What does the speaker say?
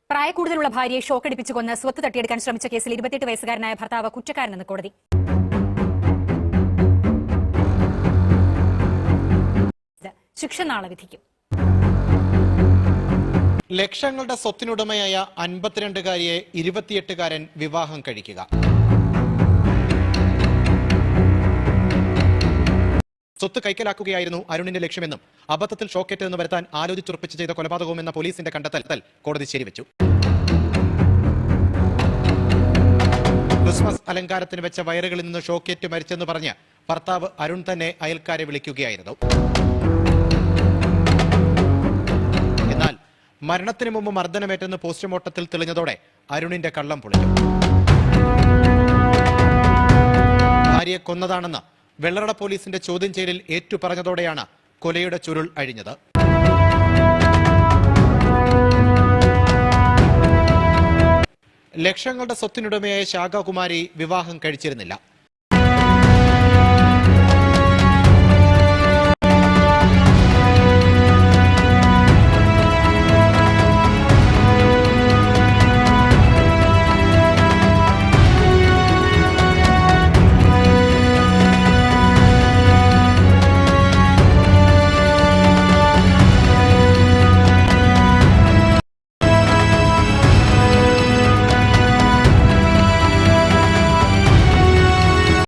പ്രായക്കൂടുതലുള്ള ഭാര്യയെ ഷോക്കടിപ്പിച്ചു കൊന്ന് സ്വത്ത് തട്ടിയെടുക്കാൻ ശ്രമിച്ച കേസിൽ 28 വയസ്സുകാരനായ ഭർത്താവ് കുറ്റക്കാരനെന്ന് കോടതി. ശിക്ഷ നാളെ വിധിക്കും. ലക്ഷങ്ങളുടെ സ്വത്തിനുടമയായ 52-കാരിയെ 28-കാരൻ വിവാഹം കഴിക്കുക. സ്വത്ത് കൈക്കലാക്കുകയായിരുന്നു അരുണിന്റെ ലക്ഷ്യമെന്നും അബദ്ധത്തിൽ ഷോക്കേറ്റെന്ന് വരുത്താൻ ആലോചിച്ചുറപ്പിച്ച് ചെയ്ത കൊലപാതകവുമെന്ന പോലീസിന്റെ കണ്ടെത്തൽ കോടതി ശരിവെച്ചു. ക്രിസ്മസ് അലങ്കാരത്തിന് വെച്ച വയറുകളിൽ നിന്ന് ഷോക്കേറ്റ് മരിച്ചെന്ന് പറഞ്ഞ് ഭർത്താവ് അരുൺ തന്നെ അയൽക്കാരെ വിളിക്കുകയായിരുന്നു. എന്നാൽ മരണത്തിന് മുമ്പ് മർദ്ദനമേറ്റെന്ന് പോസ്റ്റ്മോർട്ടത്തിൽ തെളിഞ്ഞതോടെ അരുണിന്റെ കള്ളം പൊളിഞ്ഞു. ഭാര്യയെ കൊന്നതാണെന്ന് വെള്ളറട പോലീസിന്റെ ചോദ്യം ചെയ്യലിൽ ഏറ്റുപറഞ്ഞതോടെയാണ് കൊലയുടെ ചുരുൾ അഴിഞ്ഞത്. ലക്ഷങ്ങളുടെ സ്വത്തിനുടമയായ ശാഖകുമാരി വിവാഹം കഴിച്ചിരുന്നില്ല.